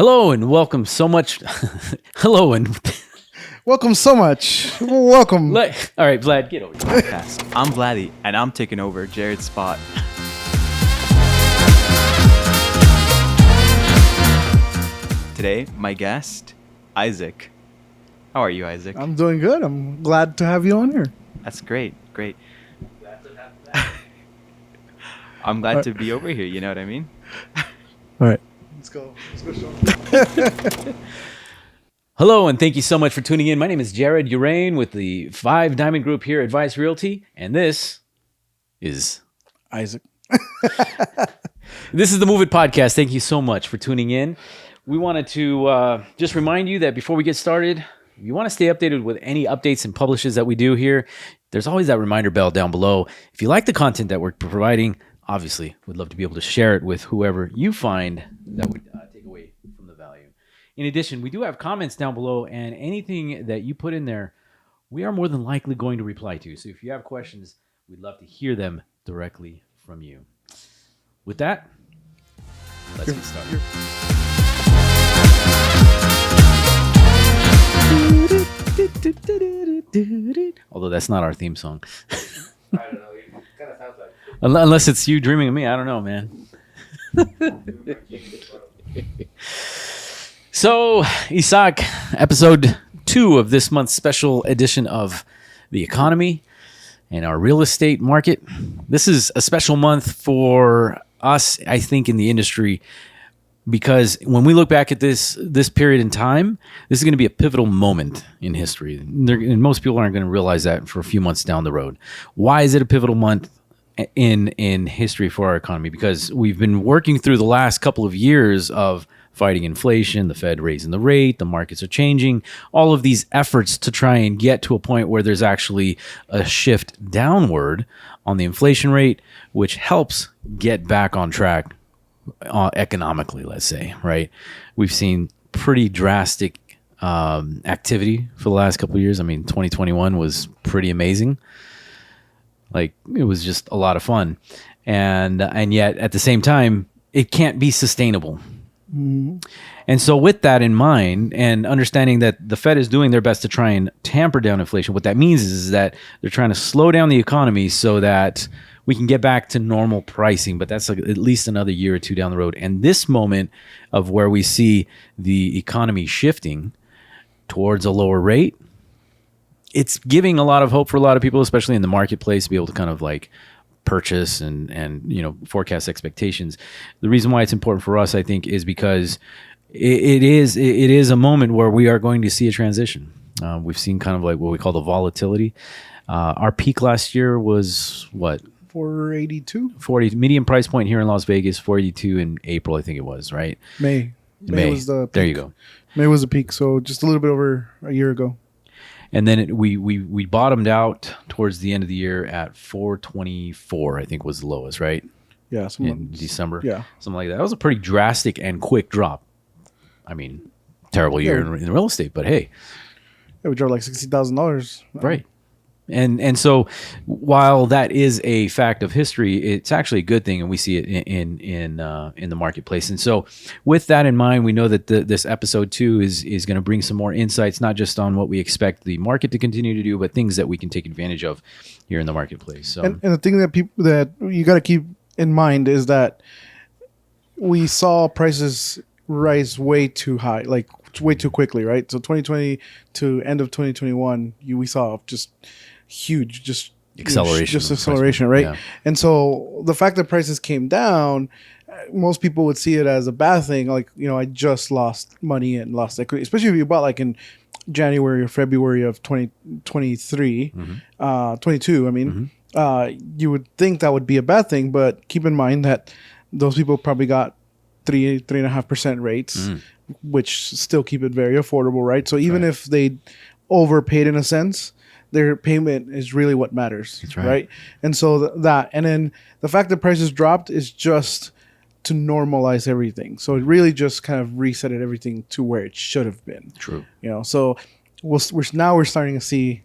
Hello and welcome so much. Hello and Welcome so much. Welcome. all right, Vlad, get over here. Podcast. I'm Vladdy, and I'm taking over Jared's spot. Today, my guest, Isaac. How are you, Isaac? I'm doing good. I'm glad to have you on here. That's great. I'm glad to be over here, you know what I mean? All right. Let's go, Sean. Hello and thank you so much for tuning in. My name is Jared Urain with the 5 Diamond Group here at Vice Realty, and this is Isaac. This is the Move It Podcast. Thank you so much for tuning in. We wanted to just remind you that before we get started, if you want to stay updated with any updates and publishes that we do here, there's always that reminder bell down below. If you like the content that we're providing, obviously, we'd love to be able to share it with whoever you find that would take away from the value. In addition, we do have comments down below, and anything that you put in there, we are more than likely going to reply to. So if you have questions, we'd love to hear them directly from you. With that, let's get started. Although that's not our theme song. I don't know. It kind of sounds like. Unless it's you dreaming of me. I don't know, man. So, Isaac, episode 2 of this month's special edition of The Economy and Our Real Estate Market. This is a special month for us, I think, in the industry, because when we look back at this period in time, this is going to be a pivotal moment in history. And most people aren't going to realize that for a few months down the road. Why is it a pivotal month in history for our economy? Because we've been working through the last couple of years of fighting inflation, the Fed raising the rate, the markets are changing, all of these efforts to try and get to a point where there's actually a shift downward on the inflation rate, which helps get back on track economically, let's say, right? We've seen pretty drastic activity for the last couple of years. I mean, 2021 was pretty amazing. Like, it was just a lot of fun. And yet, at the same time, it can't be sustainable. Mm-hmm. And so with that in mind, and understanding that the Fed is doing their best to try and tamper down inflation, what that means is that they're trying to slow down the economy so that we can get back to normal pricing, but that's like at least another year or two down the road. And this moment of where we see the economy shifting towards a lower rate, it's giving a lot of hope for a lot of people, especially in the marketplace, to be able to kind of like purchase and you know, forecast expectations. The reason why it's important for us, I think, is because it is a moment where we are going to see a transition. We've seen kind of like what we call the volatility. Our peak last year was what? 482? 40 median price point here in Las Vegas, 482 in April, I think it was, right? May was the peak. There you go. May was the peak, so just a little bit over a year ago. And then we bottomed out towards the end of the year at 424, I think was the lowest, right? Yeah, in December. Yeah, something like that. That was a pretty drastic and quick drop. I mean, terrible year in real estate, but hey, we dropped like $60,000. Right. And so while that is a fact of history, it's actually a good thing, and we see it in the marketplace. And so with that in mind, we know that this episode 2 is going to bring some more insights, not just on what we expect the market to continue to do, but things that we can take advantage of here in the marketplace. So, and the thing that you got to keep in mind is that we saw prices rise way too high, like way too quickly, right? So 2020 to end of 2021, we saw just huge, acceleration, right? Yeah. And so the fact that prices came down, most people would see it as a bad thing. Like, you know, I just lost money and lost equity, especially if you bought like in January or February of 2023, 22. I mean, you would think that would be a bad thing, but keep in mind that those people probably got 3.5% rates, which still keep it very affordable, right? So even if they overpaid in a sense, their payment is really what matters. That's right? And so and then the fact that prices dropped is just to normalize everything. So it really just kind of resetted everything to where it should have been. True. You know, so we're starting to see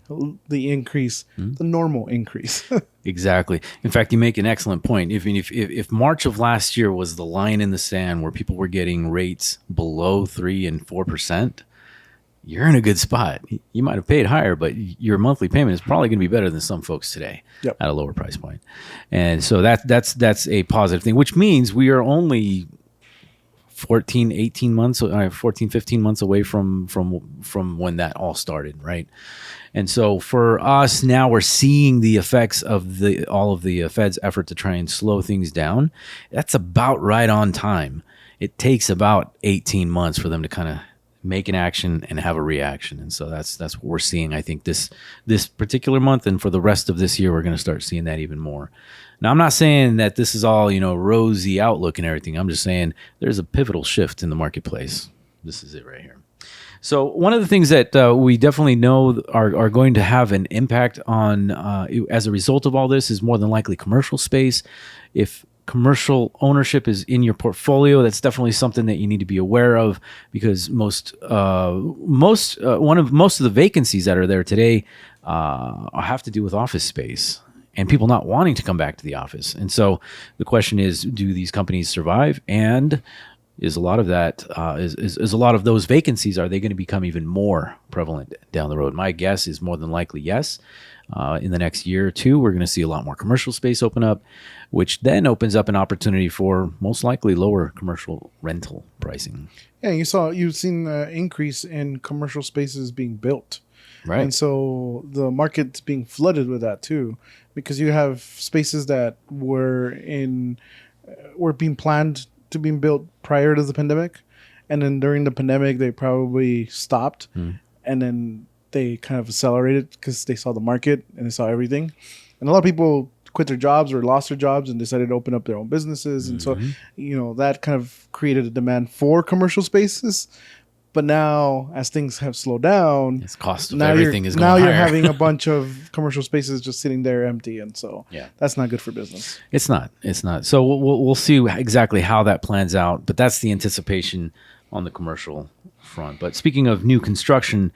the increase, the normal increase. Exactly. In fact, you make an excellent point. If March of last year was the line in the sand where people were getting rates below 3 and 4%, you're in a good spot. You might have paid higher, but your monthly payment is probably going to be better than some folks today Yep. at a lower price point. And so that's a positive thing, which means we are only 14, 18 months, 14, 15 months away from when that all started, right? And so for us now, we're seeing the effects of all of the Fed's effort to try and slow things down. That's about right on time. It takes about 18 months for them to kind of make an action and have a reaction. And so that's what we're seeing. I think this particular month, and for the rest of this year, we're going to start seeing that even more. Now, I'm not saying that this is all, rosy outlook and everything. I'm just saying there's a pivotal shift in the marketplace. This is it right here. So one of the things that we definitely know are going to have an impact on as a result of all this is more than likely commercial space. If commercial ownership is in your portfolio, that's definitely something that you need to be aware of, because most of the vacancies that are there today have to do with office space and people not wanting to come back to the office. And so the question is, do these companies survive? And is a lot of that is a lot of those vacancies, are they going to become even more prevalent down the road? My guess is more than likely yes. In the next year or two, we're going to see a lot more commercial space open up, which then opens up an opportunity for most likely lower commercial rental pricing. Yeah, you've seen an increase in commercial spaces being built. Right. And so the market's being flooded with that too, because you have spaces that were being planned to being built prior to the pandemic, and then during the pandemic they probably stopped, and then they kind of accelerated because they saw the market and they saw everything, and a lot of people quit their jobs or lost their jobs and decided to open up their own businesses, and so that kind of created a demand for commercial spaces. But now, as things have slowed down, its cost of everything is going higher. Now you're having a bunch of commercial spaces just sitting there empty, and so that's not good for business. It's not. So we'll see exactly how that plans out, but that's the anticipation on the commercial front. But speaking of new construction,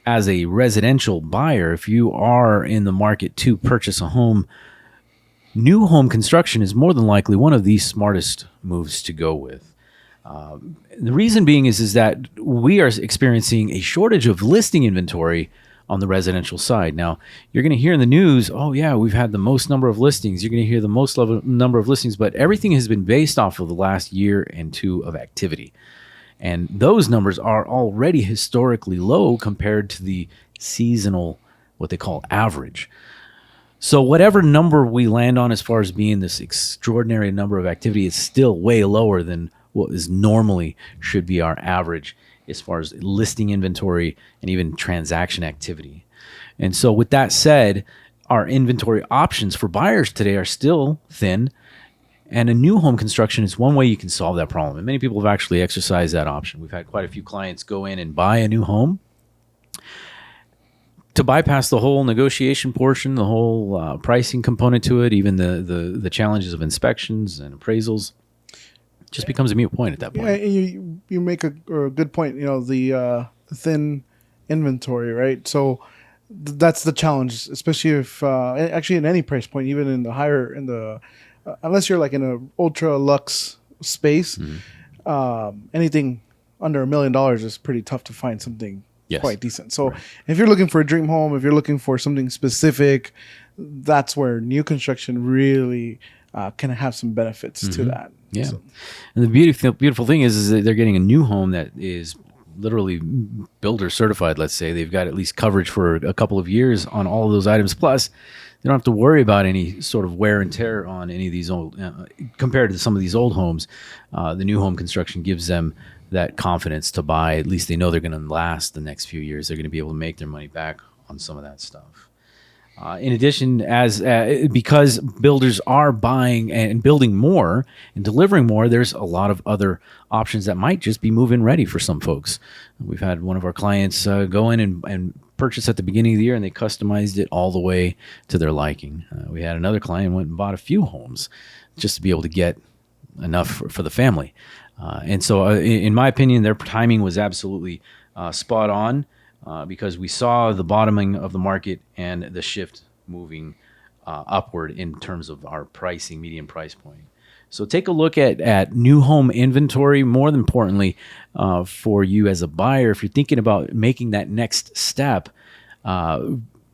as a residential buyer, if you are in the market to purchase a home, new home construction is more than likely one of the smartest moves to go with. The reason being is that we are experiencing a shortage of listing inventory on the residential side. Now, you're going to hear in the news, oh yeah, we've had the most number of listings. You're going to hear the most number of listings, but everything has been based off of the last year and two of activity. And those numbers are already historically low compared to the seasonal, what they call average. So whatever number we land on as far as being this extraordinary number of activity, is still way lower than what is normally should be our average as far as listing inventory and even transaction activity. And so with that said, our inventory options for buyers today are still thin, and a new home construction is one way you can solve that problem. And many people have actually exercised that option. We've had quite a few clients go in and buy a new home to bypass the whole negotiation portion, the whole pricing component to it, even the challenges of inspections and appraisals. Just becomes a moot point at that point. Yeah, and you make a good point. The thin inventory, right? So that's the challenge, especially if actually in any price point, even in the higher unless you're like in a ultra luxe space, anything under $1 million is pretty tough to find something quite decent. So if you're looking for a dream home, if you're looking for something specific, that's where new construction really can have some benefits to that. Yeah. So. And the beautiful thing is that they're getting a new home that is literally builder certified, let's say. They've got at least coverage for a couple of years on all of those items. Plus, they don't have to worry about any sort of wear and tear on any of these old, compared to some of these old homes. The new home construction gives them that confidence to buy. At least they know they're going to last the next few years. They're going to be able to make their money back on some of that stuff. In addition, because builders are buying and building more and delivering more, there's a lot of other options that might just be move-in ready for some folks. We've had one of our clients go in and purchase at the beginning of the year, and they customized it all the way to their liking. We had another client went and bought a few homes just to be able to get enough for the family. And so, in my opinion, their timing was absolutely spot on. because we saw the bottoming of the market and the shift moving upward in terms of our pricing, median price point. So take a look at new home inventory. More than importantly, for you as a buyer, if you're thinking about making that next step,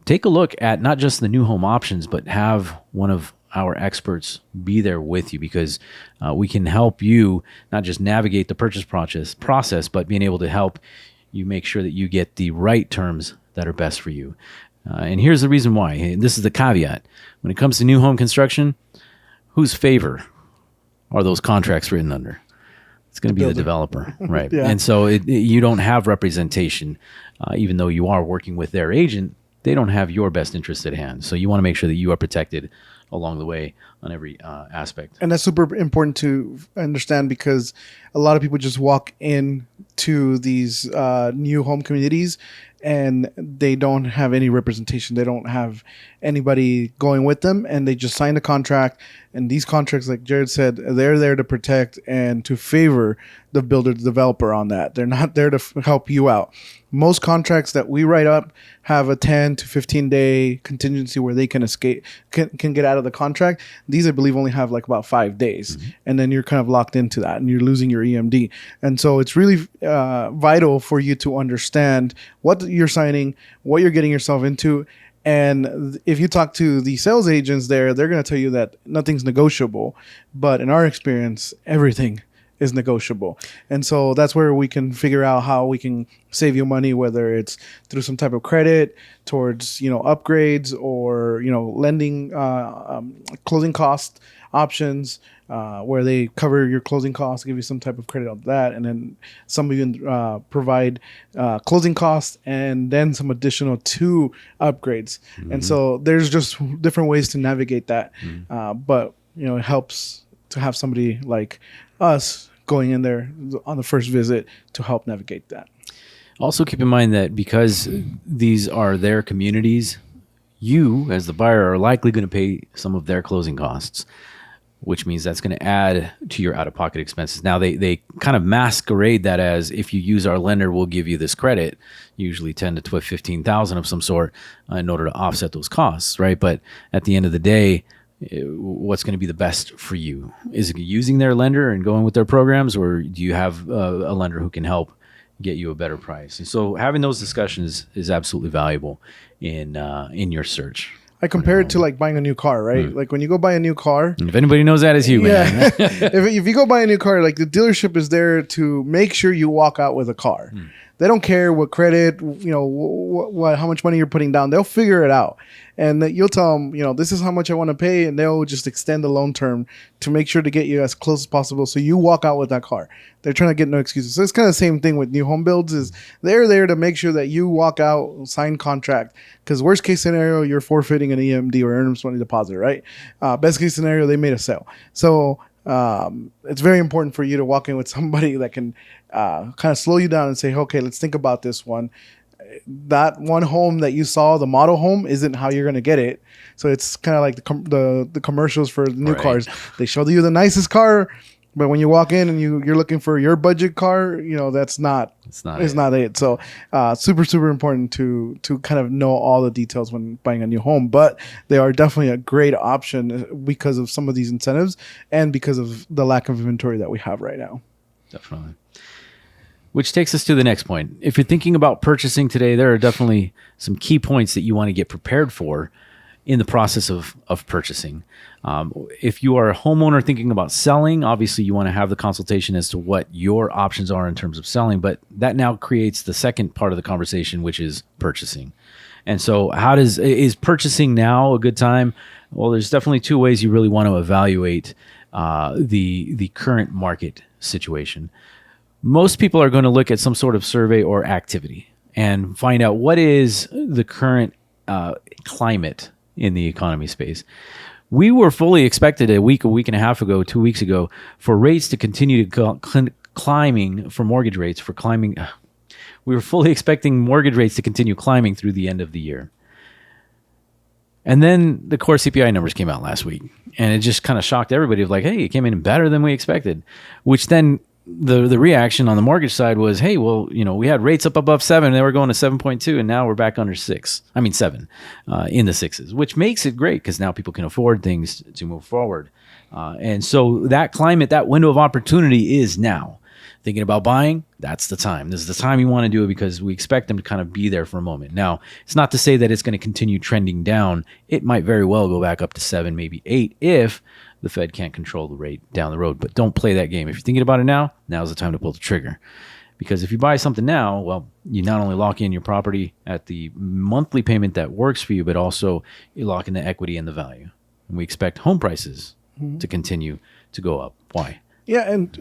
take a look at not just the new home options, but have one of our experts be there with you, because we can help you not just navigate the purchase process, but being able to help you make sure that you get the right terms that are best for you. And here's the reason why. And this is the caveat. When it comes to new home construction, whose favor are those contracts written under? It's going to be the developer, right? Yeah. And so you don't have representation, even though you are working with their agent. They don't have your best interest at hand. So you want to make sure that you are protected along the way on every aspect. And that's super important to understand, because a lot of people just walk in to these new home communities and they don't have any representation. They don't have anybody going with them, and they just sign a contract. And these contracts, like Jared said, they're there to protect and to favor the builder, the developer on that. They're not there to help you out. Most contracts that we write up have a 10 to 15 day contingency where they can escape, can get out of the contract. These, I believe, only have like about 5 days. Mm-hmm. And then you're kind of locked into that and you're losing your EMD. And so it's really vital for you to understand what you're signing, what you're getting yourself into. And if you talk to the sales agents there, they're going to tell you that nothing's negotiable. But in our experience, everything is negotiable. And so that's where we can figure out how we can save you money, whether it's through some type of credit towards, upgrades, or, lending, closing cost options, where they cover your closing costs, give you some type of credit on that. And then some even provide closing costs and then some additional to upgrades. Mm-hmm. And so there's just different ways to navigate that. Mm-hmm. But, it helps to have somebody like us going in there on the first visit to help navigate that. Also keep in mind that because these are their communities, you as the buyer are likely going to pay some of their closing costs, which means that's going to add to your out-of-pocket expenses. Now, they kind of masquerade that as, if you use our lender, we'll give you this credit, usually 10 to 12, 15,000 of some sort, in order to offset those costs, right? But at the end of the day, what's going to be the best for you? Is it using their lender and going with their programs, or do you have a lender who can help get you a better price? And so having those discussions is absolutely valuable in your search. I compare it to like buying a new car, right? Mm. Like when you go buy a new car. If anybody knows that, it's you, man. if you go buy a new car, like the dealership is there to make sure you walk out with a car. Mm. They don't care what credit, how much money you're putting down. They'll figure it out. And you'll tell them, this is how much I want to pay. And they'll just extend the loan term to make sure to get you as close as possible. So you walk out with that car. They're trying to get no excuses. So it's kind of the same thing with new home builds, is they're there to make sure that you walk out, sign contract. Because worst case scenario, you're forfeiting an EMD or earnest money deposit, right? Best case scenario, they made a sale. So it's very important for you to walk in with somebody that can kind of slow you down and say, okay, let's think about this one. That one home that you saw, the model home, isn't how you're going to get it. So it's kind of like the commercials for the new cars. They show you the nicest car, but when you walk in and you're looking for your budget car, that's not it. So super, super important to kind of know all the details when buying a new home. But they are definitely a great option because of some of these incentives and because of the lack of inventory that we have right now. Definitely. Which takes us to the next point. If you're thinking about purchasing today, there are definitely some key points that you want to get prepared for in the process of purchasing. If you are a homeowner thinking about selling, obviously you want to have the consultation as to what your options are in terms of selling, but that now creates the second part of the conversation, which is purchasing. And so is purchasing now a good time? Well, there's definitely two ways you really want to evaluate the current market situation. Most people are going to look at some sort of survey or activity and find out what is the current climate in the economy space. We were fully expected a week and a half ago, 2 weeks ago, for rates to continue to climbing, for mortgage rates, for climbing. We were fully expecting mortgage rates to continue climbing through the end of the year. And then the core CPI numbers came out last week, and it just kind of shocked everybody of like, hey, it came in better than we expected, which then the reaction on the mortgage side was, hey, well, we had rates up above 7, and they were going to 7.2, and now we're back under 6. I mean 7 in the 6s, which makes it great because now people can afford things to move forward. And so that climate, that window of opportunity is now. Thinking about buying, that's the time. This is the time you want to do it because we expect them to kind of be there for a moment. Now, it's not to say that it's going to continue trending down. It might very well go back up to 7, maybe 8 if the Fed can't control the rate down the road. But don't play that game. If you're thinking about it now, now's the time to pull the trigger. Because if you buy something now, well, you not only lock in your property at the monthly payment that works for you, but also you lock in the equity and the value. And we expect home prices to continue to go up. Why? Yeah, and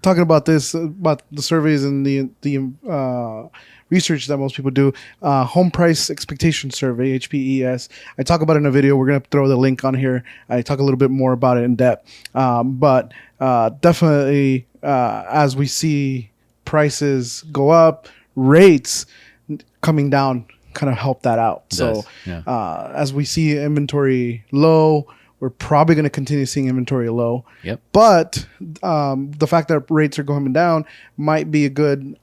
talking about this, about the surveys and the research that most people do, home price expectation survey, HPES. I talk about it in a video. We're going to throw the link on here. I talk a little bit more about it in depth. But definitely, as we see prices go up, rates coming down kind of help that out. So as we see inventory low, we're probably going to continue seeing inventory low. Yep. But the fact that rates are going down might be a good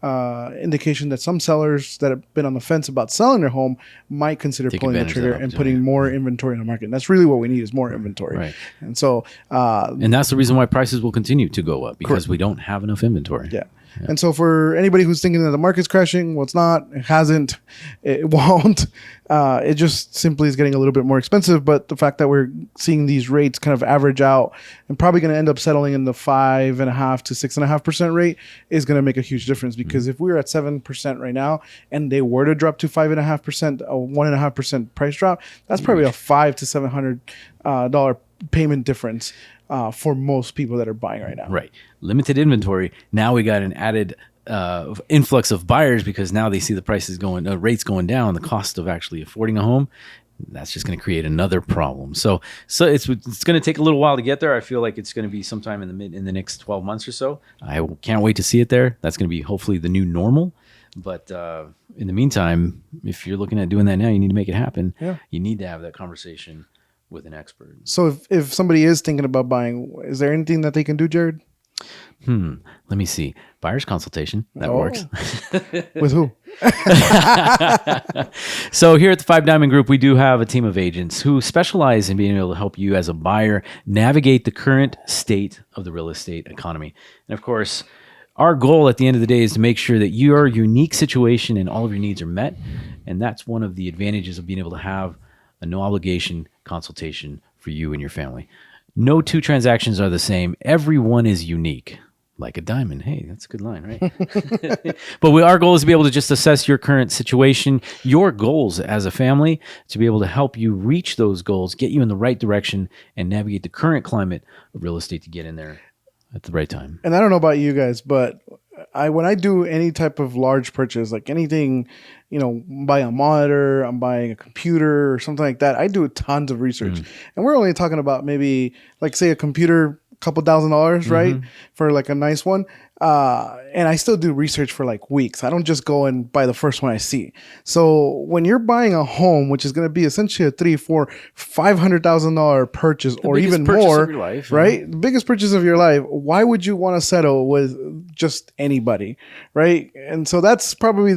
indication that some sellers that have been on the fence about selling their home might consider pulling the trigger and putting more inventory in the market. And that's really what we need is more inventory. Right. And so... and that's the reason why prices will continue to go up because we don't have enough inventory. Yeah. And so for anybody who's thinking that the market's crashing, well, it's not. It hasn't. It won't. It just simply is getting a little bit more expensive. But the fact that we're seeing these rates kind of average out and probably going to end up settling in the 5.5% to 6.5% rate is going to make a huge difference. Because if we were at 7% right now and they were to drop to 5.5%, a 1.5% price drop, that's probably a $500 to $700 payment difference. For most people that are buying right now. Right. Limited inventory. Now we got an added influx of buyers because now they see the prices rates going down, the cost of actually affording a home. That's just going to create another problem. So it's going to take a little while to get there. I feel like it's going to be sometime in the next 12 months or so. I can't wait to see it there. That's going to be hopefully the new normal. But in the meantime, if you're looking at doing that now, you need to make it happen. Yeah. You need to have that conversation with an expert. So if somebody is thinking about buying, is there anything that they can do, Jared? Let me see. Buyer's consultation. That works. With who? So here at the Five Diamond Group, we do have a team of agents who specialize in being able to help you as a buyer navigate the current state of the real estate economy. And of course, our goal at the end of the day is to make sure that your unique situation and all of your needs are met. And that's one of the advantages of being able to have a no obligation consultation for you and your family. No two transactions are the same. Every one is unique, like a diamond. Hey, that's a good line, right? But our goal is to be able to just assess your current situation, your goals as a family, to be able to help you reach those goals, get you in the right direction, and navigate the current climate of real estate to get in there at the right time. And I don't know about you guys, but when I do any type of large purchase, like anything, I'm buying a monitor, I'm buying a computer or something like that, I do tons of research. And we're only talking about maybe, like, say, a computer, a couple $1,000s, right? For like a nice one. And I still do research for like weeks. I don't just go and buy the first one I see. So when you're buying a home, which is going to be essentially a $500,000 purchase or even more, of your life, right? The biggest purchase of your life. Why would you want to settle with just anybody, right? And so that's probably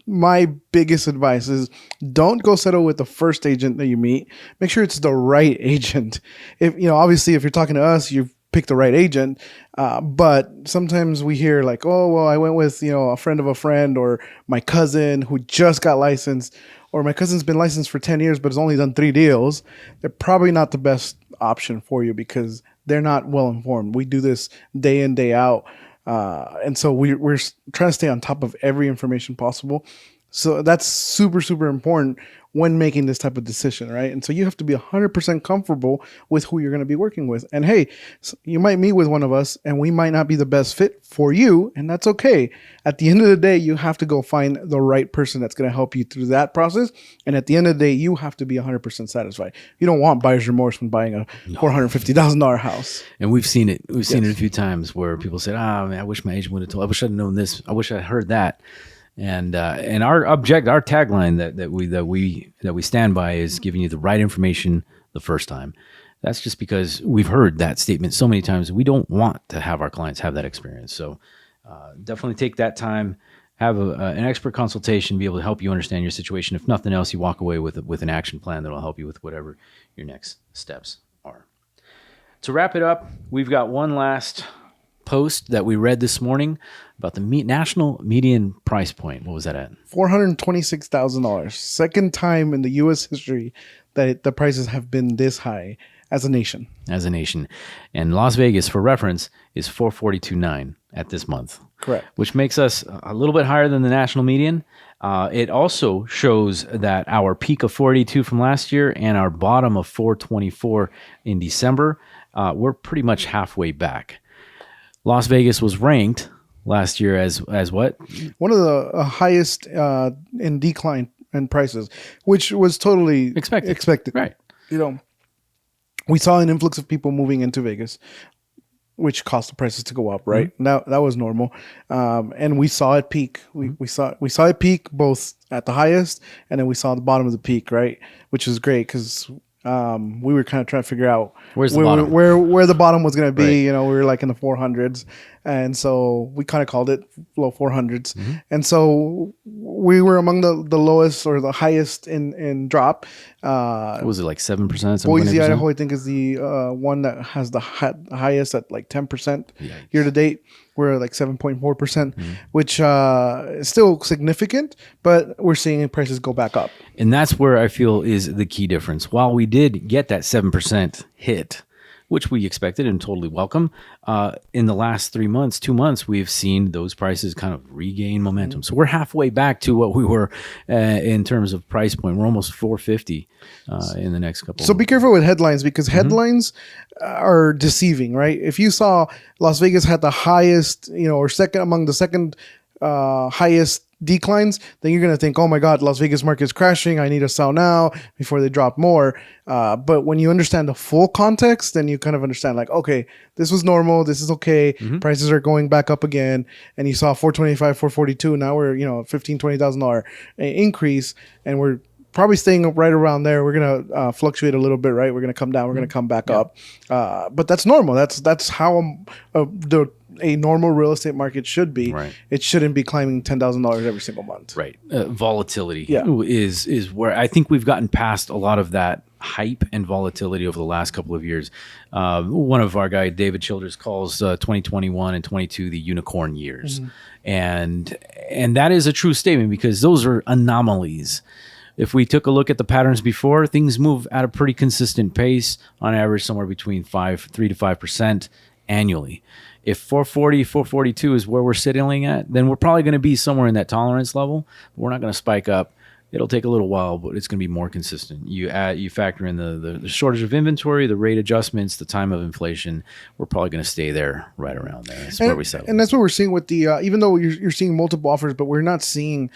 my biggest advice is don't go settle with the first agent that you meet. Make sure it's the right agent. If obviously, if you're talking to us, you've pick the right agent. But sometimes we hear like, oh, well, I went with, a friend of a friend or my cousin who just got licensed, or my cousin's been licensed for 10 years, but has only done 3 deals. They're probably not the best option for you because they're not well informed. We do this day in, day out. And so we're trying to stay on top of every information possible. So that's super, super important when making this type of decision, right? And so you have to be 100% comfortable with who you're going to be working with. And hey, you might meet with one of us and we might not be the best fit for you, and that's okay. At the end of the day, you have to go find the right person that's going to help you through that process. And at the end of the day, you have to be 100% satisfied. You don't want buyer's remorse when buying a $450,000 house. And we've seen it. We've seen it a few times where people said, man, I wish my agent would have told. I wish I'd known this. I wish I heard that. And our tagline that we stand by is giving you the right information the first time. That's just because we've heard that statement so many times. We don't want to have our clients have that experience. So definitely take that time, have an expert consultation, be able to help you understand your situation. If nothing else, you walk away with an action plan that will help you with whatever your next steps are. To wrap it up, we've got one last post that we read this morning about the national median price point. What was that at? $426,000. Second time in the U.S. history that the prices have been this high as a nation. And Las Vegas, for reference, is 442.9 at this month. Correct. Which makes us a little bit higher than the national median. It also shows that our peak of 482 from last year and our bottom of 424 in December, we're pretty much halfway back. Las Vegas was ranked last year as what? One of the highest in decline in prices, which was totally expected. Right. We saw an influx of people moving into Vegas, which caused the prices to go up, right? Mm-hmm. Now that was normal, and we saw it peak. We saw it peak both at the highest, and then we saw the bottom of the peak, right? Which is great because we were kind of trying to figure out where the bottom was going to be. Right. We were like in the 400s, and so we kind of called it low 400s. Mm-hmm. And so we were among the lowest or the highest in drop. What was it, like 7%? Boise, Idaho, I think, is the one that has the highest at like 10% year to date. We're at like 7.4%, which is still significant, but we're seeing prices go back up. And that's where I feel is the key difference. While we did get that 7% hit, which we expected and totally welcome, in the last 2 months, we've seen those prices kind of regain momentum. So we're halfway back to what we were in terms of price point. We're almost 450 in the next couple. So be careful with headlines because headlines are deceiving, right? If you saw Las Vegas had the highest, or second among the second highest declines, then you're going to think, oh my God, Las Vegas market is crashing. I need to sell now before they drop more. But when you understand the full context, then you kind of understand like, okay, this was normal. This is okay. Prices are going back up again. And you saw 425, 442. Now we're, $15,000, $20,000 increase. And we're probably staying right around there. We're going to fluctuate a little bit, right? We're going to come down. We're going to come back up. But that's normal. That's how a normal real estate market should be. Right. It shouldn't be climbing $10,000 every single month. Right. Volatility Yeah. is where I think we've gotten past a lot of that hype and volatility over the last couple of years. One of our guy, David Childers, calls 2021 and 22 the unicorn years. And that is a true statement because those are anomalies. If we took a look at the patterns before, things move at a pretty consistent pace, on average somewhere between 3 to 5% annually. If 440, 442 is where we're sitting at, then we're probably going to be somewhere in that tolerance level. We're not going to spike up. It'll take a little while, but it's going to be more consistent. You factor in the shortage of inventory, the rate adjustments, the time of inflation. We're probably going to stay there, right around there. That's where we settle. And that's what we're seeing with the even though you're seeing multiple offers, but we're not seeing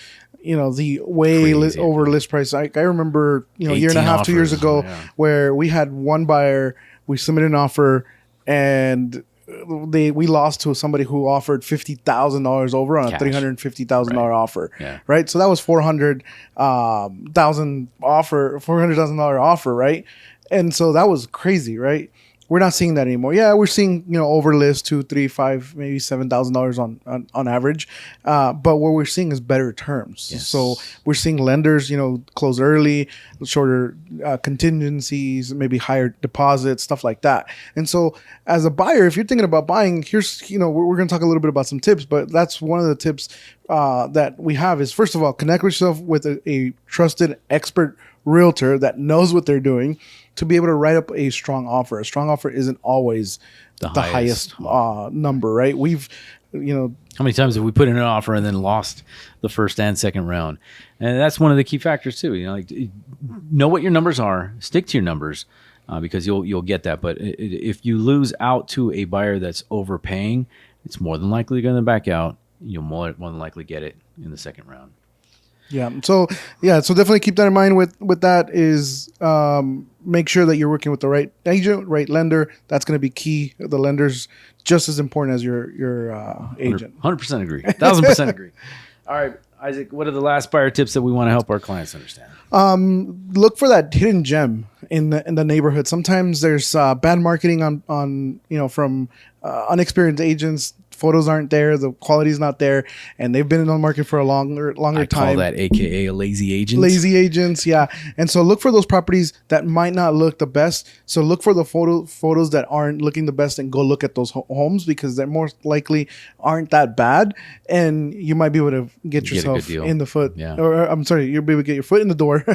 the way over list price. I remember a year and a half, 2 years ago, where we had one buyer. We submitted an offer, and we lost to somebody who offered $50,000 over on a $350,000 offer. Yeah. Right. So that was $400,000 offer. Right. And so that was crazy. Right. We're not seeing that anymore. Yeah, we're seeing over list $2,000, $3,000, $5,000, maybe $7,000 on average. But what we're seeing is better terms. Yes. So we're seeing lenders close early, shorter contingencies, maybe higher deposits, stuff like that. And so as a buyer, if you're thinking about buying, here's we're going to talk a little bit about some tips, but that's one of the tips that we have is, first of all, connect yourself with a trusted expert realtor that knows what they're doing to be able to write up a strong offer. A strong offer isn't always the highest number, right? We've, how many times have we put in an offer and then lost the first and second round? And that's one of the key factors too. Know what your numbers are, stick to your numbers, because you'll get that. But if you lose out to a buyer that's overpaying, it's more than likely going to back out. You'll more than likely get it in the second round. Yeah. So definitely keep that in mind with that is make sure that you're working with the right agent, right lender. That's going to be key. The lender's just as important as your agent. 100% agree. 1,000% agree. All right. Isaac, what are the last buyer tips that we want to help our clients understand? Look for that hidden gem in the neighborhood. Sometimes there's bad marketing on from unexperienced agents. Photos aren't there, the quality's not there, and they've been in the market for a longer I time. call that AKA a lazy agent. Lazy agents, yeah. And so look for those properties that might not look the best. So look for the photos that aren't looking the best and go look at those homes because they're more likely aren't that bad, and you might be able to get a yourself good deal. in the foot. Yeah. Or I'm sorry, you'll be able to get your foot in the door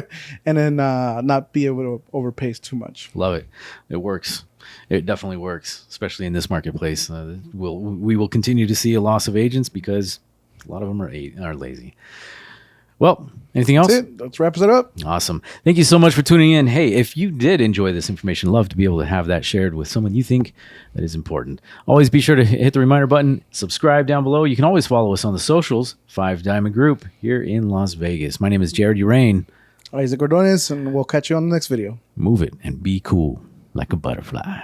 and then not be able to overpay too much. Love it. It works. It definitely works, especially in this marketplace. We will continue to see a loss of agents because a lot of them are lazy. Well, anything else? That's it. Let's wrap it up. Awesome. Thank you so much for tuning in. Hey, if you did enjoy this information, love to be able to have that shared with someone you think that is important. Always be sure to hit the reminder button, subscribe down below. You can always follow us on the socials, 5 Diamond Group here in Las Vegas. My name is Jared Urain. Isaac Ordonez, and we'll catch you on the next video. Move it and be cool like a butterfly.